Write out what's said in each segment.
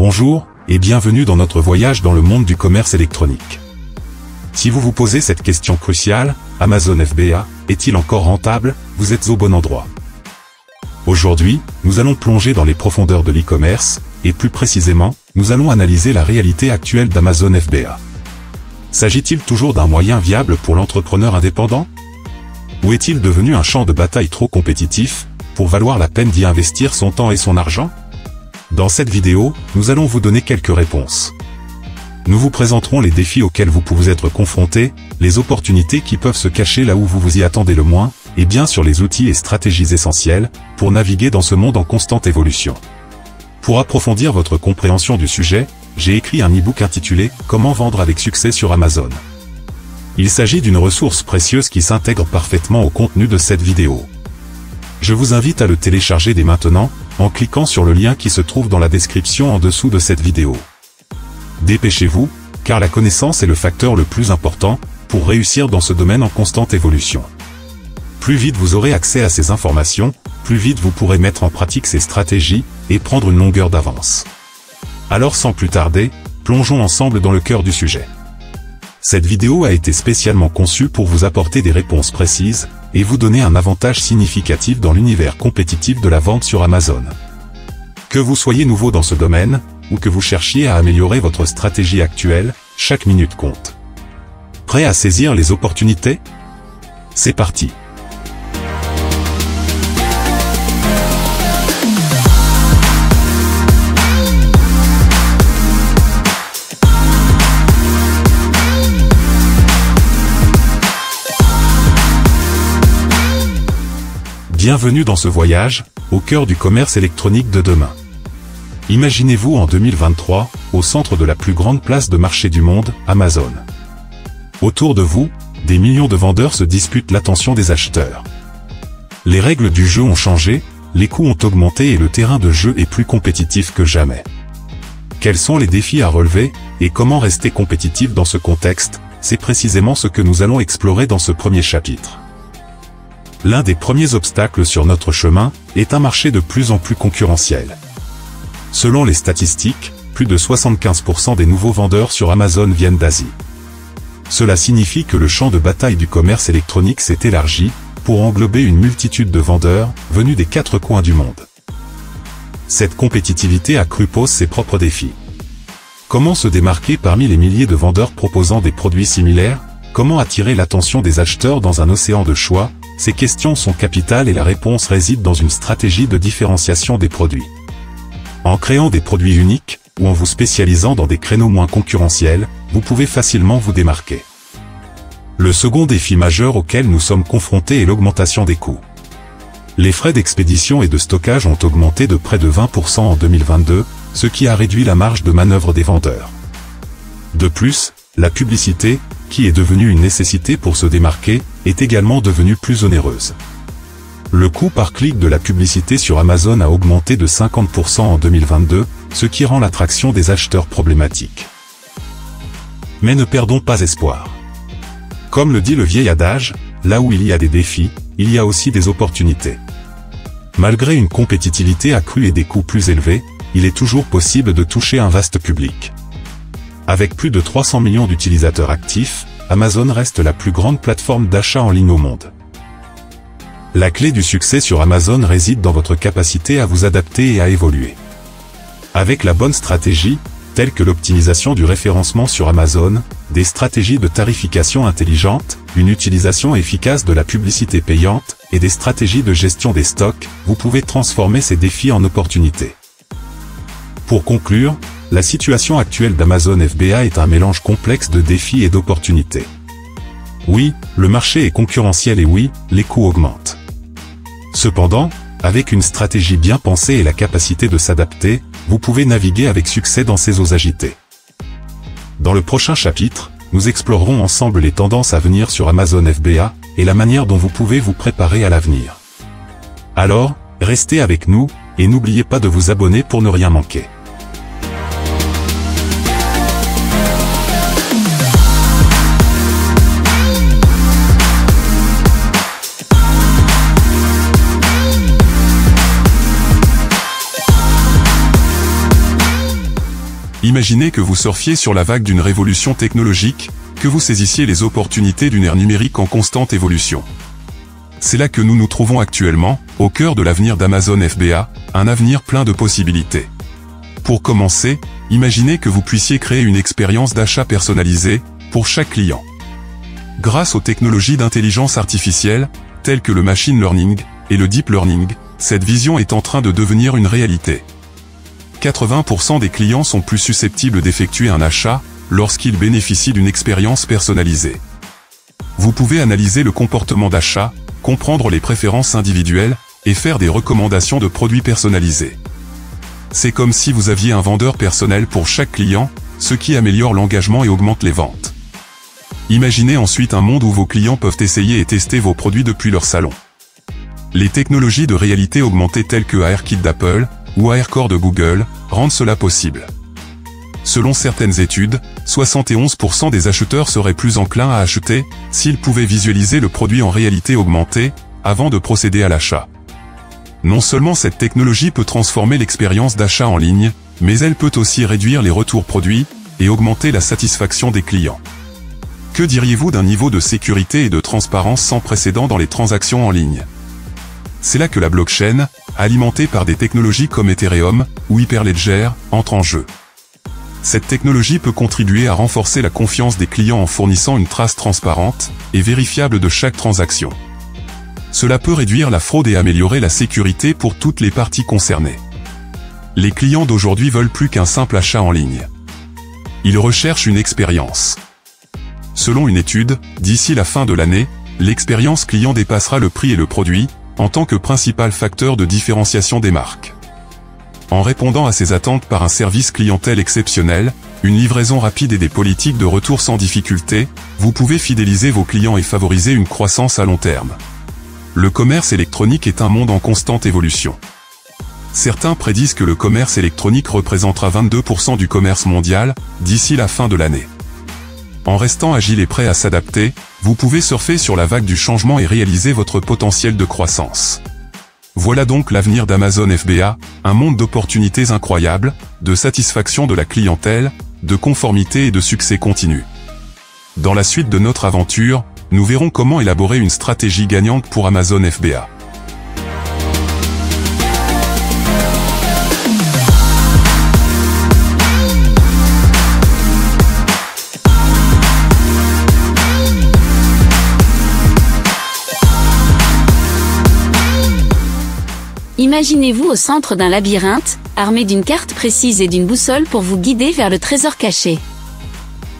Bonjour, et bienvenue dans notre voyage dans le monde du commerce électronique. Si vous vous posez cette question cruciale, Amazon FBA, est-il encore rentable? Vous êtes au bon endroit. Aujourd'hui, nous allons plonger dans les profondeurs de l'e-commerce, et plus précisément, nous allons analyser la réalité actuelle d'Amazon FBA. S'agit-il toujours d'un moyen viable pour l'entrepreneur indépendant? Ou est-il devenu un champ de bataille trop compétitif, pour valoir la peine d'y investir son temps et son argent? Dans cette vidéo, nous allons vous donner quelques réponses. Nous vous présenterons les défis auxquels vous pouvez être confrontés, les opportunités qui peuvent se cacher là où vous vous y attendez le moins, et bien sûr les outils et stratégies essentielles, pour naviguer dans ce monde en constante évolution. Pour approfondir votre compréhension du sujet, j'ai écrit un e-book intitulé « Comment vendre avec succès sur Amazon ». Il s'agit d'une ressource précieuse qui s'intègre parfaitement au contenu de cette vidéo. Je vous invite à le télécharger dès maintenant, en cliquant sur le lien qui se trouve dans la description en dessous de cette vidéo. Dépêchez-vous, car la connaissance est le facteur le plus important, pour réussir dans ce domaine en constante évolution. Plus vite vous aurez accès à ces informations, plus vite vous pourrez mettre en pratique ces stratégies, et prendre une longueur d'avance. Alors sans plus tarder, plongeons ensemble dans le cœur du sujet. Cette vidéo a été spécialement conçue pour vous apporter des réponses précises, et vous donner un avantage significatif dans l'univers compétitif de la vente sur Amazon. Que vous soyez nouveau dans ce domaine, ou que vous cherchiez à améliorer votre stratégie actuelle, chaque minute compte. Prêt à saisir les opportunités? C'est parti! Bienvenue dans ce voyage, au cœur du commerce électronique de demain. Imaginez-vous en 2023, au centre de la plus grande place de marché du monde, Amazon. Autour de vous, des millions de vendeurs se disputent l'attention des acheteurs. Les règles du jeu ont changé, les coûts ont augmenté et le terrain de jeu est plus compétitif que jamais. Quels sont les défis à relever, et comment rester compétitif dans ce contexte? C'est précisément ce que nous allons explorer dans ce premier chapitre. L'un des premiers obstacles sur notre chemin est un marché de plus en plus concurrentiel. Selon les statistiques, plus de 75% des nouveaux vendeurs sur Amazon viennent d'Asie. Cela signifie que le champ de bataille du commerce électronique s'est élargi, pour englober une multitude de vendeurs, venus des quatre coins du monde. Cette compétitivité accrue pose ses propres défis. Comment se démarquer parmi les milliers de vendeurs proposant des produits similaires? Comment attirer l'attention des acheteurs dans un océan de choix? Ces questions sont capitales et la réponse réside dans une stratégie de différenciation des produits. En créant des produits uniques, ou en vous spécialisant dans des créneaux moins concurrentiels, vous pouvez facilement vous démarquer. Le second défi majeur auquel nous sommes confrontés est l'augmentation des coûts. Les frais d'expédition et de stockage ont augmenté de près de 20% en 2022, ce qui a réduit la marge de manœuvre des vendeurs. De plus, la publicité, qui est devenue une nécessité pour se démarquer, est également devenue plus onéreuse. Le coût par clic de la publicité sur Amazon a augmenté de 50% en 2022, ce qui rend l'attraction des acheteurs problématique. Mais ne perdons pas espoir. Comme le dit le vieil adage, là où il y a des défis, il y a aussi des opportunités. Malgré une compétitivité accrue et des coûts plus élevés, il est toujours possible de toucher un vaste public. Avec plus de 300 millions d'utilisateurs actifs, Amazon reste la plus grande plateforme d'achat en ligne au monde. La clé du succès sur Amazon réside dans votre capacité à vous adapter et à évoluer. Avec la bonne stratégie, telles que l'optimisation du référencement sur Amazon, des stratégies de tarification intelligentes, une utilisation efficace de la publicité payante, et des stratégies de gestion des stocks, vous pouvez transformer ces défis en opportunités. Pour conclure, la situation actuelle d'Amazon FBA est un mélange complexe de défis et d'opportunités. Oui, le marché est concurrentiel et oui, les coûts augmentent. Cependant, avec une stratégie bien pensée et la capacité de s'adapter, vous pouvez naviguer avec succès dans ces eaux agitées. Dans le prochain chapitre, nous explorerons ensemble les tendances à venir sur Amazon FBA, et la manière dont vous pouvez vous préparer à l'avenir. Alors, restez avec nous, et n'oubliez pas de vous abonner pour ne rien manquer. Imaginez que vous surfiez sur la vague d'une révolution technologique, que vous saisissiez les opportunités d'une ère numérique en constante évolution. C'est là que nous nous trouvons actuellement, au cœur de l'avenir d'Amazon FBA, un avenir plein de possibilités. Pour commencer, imaginez que vous puissiez créer une expérience d'achat personnalisée, pour chaque client. Grâce aux technologies d'intelligence artificielle, telles que le machine learning et le deep learning, cette vision est en train de devenir une réalité. 80% des clients sont plus susceptibles d'effectuer un achat, lorsqu'ils bénéficient d'une expérience personnalisée. Vous pouvez analyser le comportement d'achat, comprendre les préférences individuelles, et faire des recommandations de produits personnalisés. C'est comme si vous aviez un vendeur personnel pour chaque client, ce qui améliore l'engagement et augmente les ventes. Imaginez ensuite un monde où vos clients peuvent essayer et tester vos produits depuis leur salon. Les technologies de réalité augmentée telles que ARKit d'Apple, ou AirCore de Google, rendent cela possible. Selon certaines études, 71% des acheteurs seraient plus enclins à acheter, s'ils pouvaient visualiser le produit en réalité augmentée, avant de procéder à l'achat. Non seulement cette technologie peut transformer l'expérience d'achat en ligne, mais elle peut aussi réduire les retours produits, et augmenter la satisfaction des clients. Que diriez-vous d'un niveau de sécurité et de transparence sans précédent dans les transactions en ligne? C'est là que la blockchain, alimentée par des technologies comme Ethereum ou Hyperledger, entre en jeu. Cette technologie peut contribuer à renforcer la confiance des clients en fournissant une trace transparente et vérifiable de chaque transaction. Cela peut réduire la fraude et améliorer la sécurité pour toutes les parties concernées. Les clients d'aujourd'hui veulent plus qu'un simple achat en ligne. Ils recherchent une expérience. Selon une étude, d'ici la fin de l'année, l'expérience client dépassera le prix et le produit, en tant que principal facteur de différenciation des marques. En répondant à ces attentes par un service clientèle exceptionnel, une livraison rapide et des politiques de retour sans difficulté, vous pouvez fidéliser vos clients et favoriser une croissance à long terme. Le commerce électronique est un monde en constante évolution. Certains prédisent que le commerce électronique représentera 22% du commerce mondial, d'ici la fin de l'année. En restant agile et prêt à s'adapter, vous pouvez surfer sur la vague du changement et réaliser votre potentiel de croissance. Voilà donc l'avenir d'Amazon FBA, un monde d'opportunités incroyables, de satisfaction de la clientèle, de conformité et de succès continu. Dans la suite de notre aventure, nous verrons comment élaborer une stratégie gagnante pour Amazon FBA. Imaginez-vous au centre d'un labyrinthe, armé d'une carte précise et d'une boussole pour vous guider vers le trésor caché.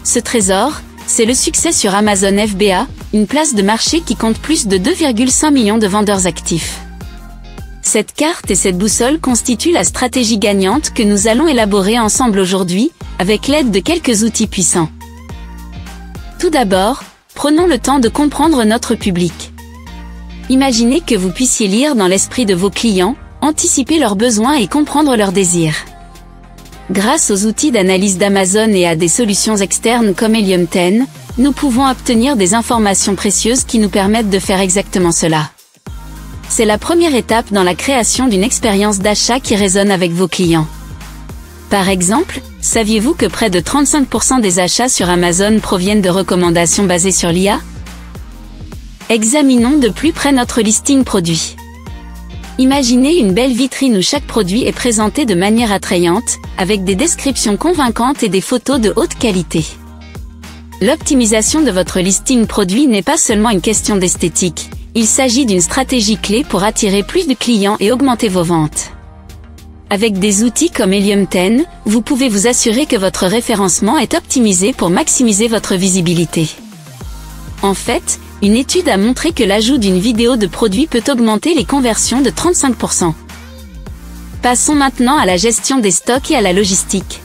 Ce trésor, c'est le succès sur Amazon FBA, une place de marché qui compte plus de 2,5 millions de vendeurs actifs. Cette carte et cette boussole constituent la stratégie gagnante que nous allons élaborer ensemble aujourd'hui, avec l'aide de quelques outils puissants. Tout d'abord, prenons le temps de comprendre notre public. Imaginez que vous puissiez lire dans l'esprit de vos clients, anticiper leurs besoins et comprendre leurs désirs. Grâce aux outils d'analyse d'Amazon et à des solutions externes comme Helium 10, nous pouvons obtenir des informations précieuses qui nous permettent de faire exactement cela. C'est la première étape dans la création d'une expérience d'achat qui résonne avec vos clients. Par exemple, saviez-vous que près de 35% des achats sur Amazon proviennent de recommandations basées sur l'IA ? Examinons de plus près notre listing produit. Imaginez une belle vitrine où chaque produit est présenté de manière attrayante, avec des descriptions convaincantes et des photos de haute qualité. L'optimisation de votre listing produit n'est pas seulement une question d'esthétique, il s'agit d'une stratégie clé pour attirer plus de clients et augmenter vos ventes. Avec des outils comme Helium 10, vous pouvez vous assurer que votre référencement est optimisé pour maximiser votre visibilité. En fait, une étude a montré que l'ajout d'une vidéo de produit peut augmenter les conversions de 35%. Passons maintenant à la gestion des stocks et à la logistique.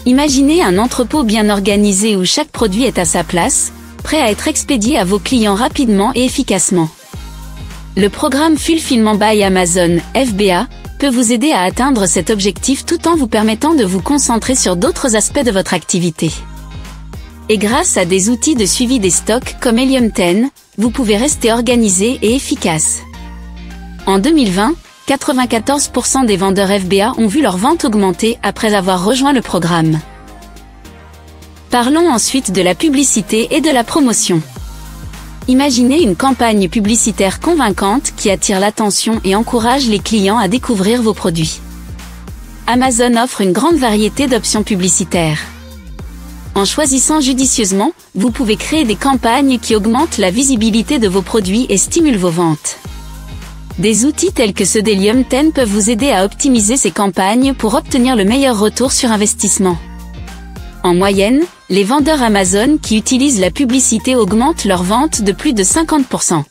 Imaginez un entrepôt bien organisé où chaque produit est à sa place, prêt à être expédié à vos clients rapidement et efficacement. Le programme Fulfillment by Amazon, FBA, peut vous aider à atteindre cet objectif tout en vous permettant de vous concentrer sur d'autres aspects de votre activité. Et grâce à des outils de suivi des stocks comme Helium 10, vous pouvez rester organisé et efficace. En 2020, 94% des vendeurs FBA ont vu leur vente augmenter après avoir rejoint le programme. Parlons ensuite de la publicité et de la promotion. Imaginez une campagne publicitaire convaincante qui attire l'attention et encourage les clients à découvrir vos produits. Amazon offre une grande variété d'options publicitaires. En choisissant judicieusement, vous pouvez créer des campagnes qui augmentent la visibilité de vos produits et stimulent vos ventes. Des outils tels que ceux d'Helium 10 peuvent vous aider à optimiser ces campagnes pour obtenir le meilleur retour sur investissement. En moyenne, les vendeurs Amazon qui utilisent la publicité augmentent leurs ventes de plus de 50%.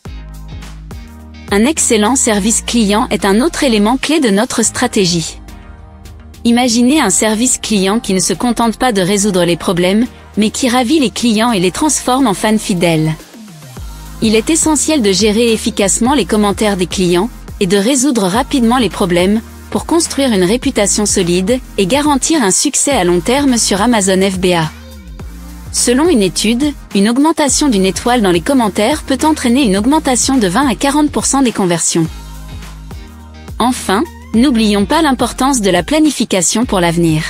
Un excellent service client est un autre élément clé de notre stratégie. Imaginez un service client qui ne se contente pas de résoudre les problèmes, mais qui ravit les clients et les transforme en fans fidèles. Il est essentiel de gérer efficacement les commentaires des clients, et de résoudre rapidement les problèmes, pour construire une réputation solide, et garantir un succès à long terme sur Amazon FBA. Selon une étude, une augmentation d'une étoile dans les commentaires peut entraîner une augmentation de 20 à 40% des conversions. Enfin, n'oublions pas l'importance de la planification pour l'avenir.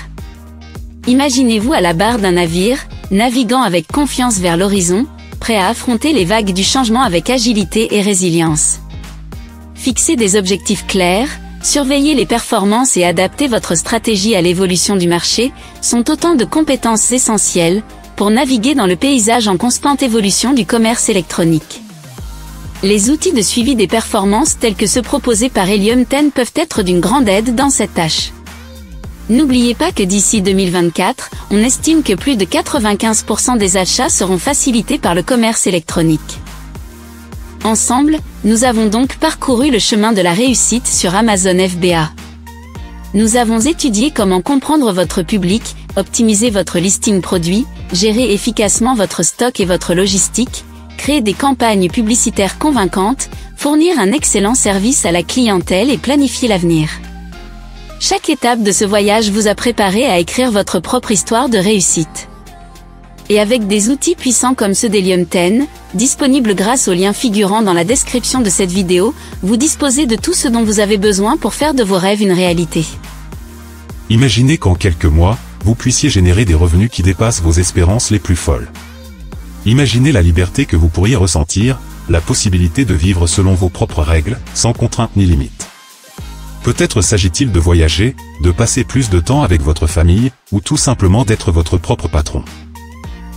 Imaginez-vous à la barre d'un navire, naviguant avec confiance vers l'horizon, prêt à affronter les vagues du changement avec agilité et résilience. Fixez des objectifs clairs, surveiller les performances et adapter votre stratégie à l'évolution du marché sont autant de compétences essentielles pour naviguer dans le paysage en constante évolution du commerce électronique. Les outils de suivi des performances tels que ceux proposés par Helium 10 peuvent être d'une grande aide dans cette tâche. N'oubliez pas que d'ici 2024, on estime que plus de 95% des achats seront facilités par le commerce électronique. Ensemble, nous avons donc parcouru le chemin de la réussite sur Amazon FBA. Nous avons étudié comment comprendre votre public, optimiser votre listing produit, gérer efficacement votre stock et votre logistique, créer des campagnes publicitaires convaincantes, fournir un excellent service à la clientèle et planifier l'avenir. Chaque étape de ce voyage vous a préparé à écrire votre propre histoire de réussite. Et avec des outils puissants comme ceux d'Helium 10, disponibles grâce au lien figurant dans la description de cette vidéo, vous disposez de tout ce dont vous avez besoin pour faire de vos rêves une réalité. Imaginez qu'en quelques mois, vous puissiez générer des revenus qui dépassent vos espérances les plus folles. Imaginez la liberté que vous pourriez ressentir, la possibilité de vivre selon vos propres règles, sans contraintes ni limites. Peut-être s'agit-il de voyager, de passer plus de temps avec votre famille, ou tout simplement d'être votre propre patron.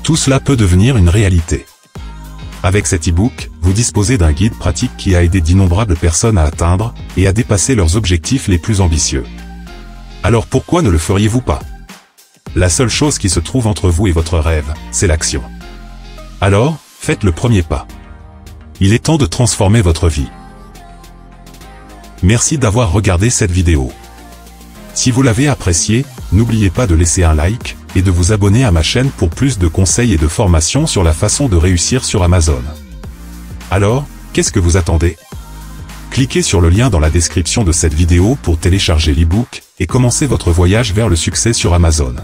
Tout cela peut devenir une réalité. Avec cet e-book, vous disposez d'un guide pratique qui a aidé d'innombrables personnes à atteindre, et à dépasser leurs objectifs les plus ambitieux. Alors pourquoi ne le feriez-vous pas? La seule chose qui se trouve entre vous et votre rêve, c'est l'action. Alors, faites le premier pas. Il est temps de transformer votre vie. Merci d'avoir regardé cette vidéo. Si vous l'avez appréciée, n'oubliez pas de laisser un like, et de vous abonner à ma chaîne pour plus de conseils et de formations sur la façon de réussir sur Amazon. Alors, qu'est-ce que vous attendez? Cliquez sur le lien dans la description de cette vidéo pour télécharger l'e-book, et commencer votre voyage vers le succès sur Amazon.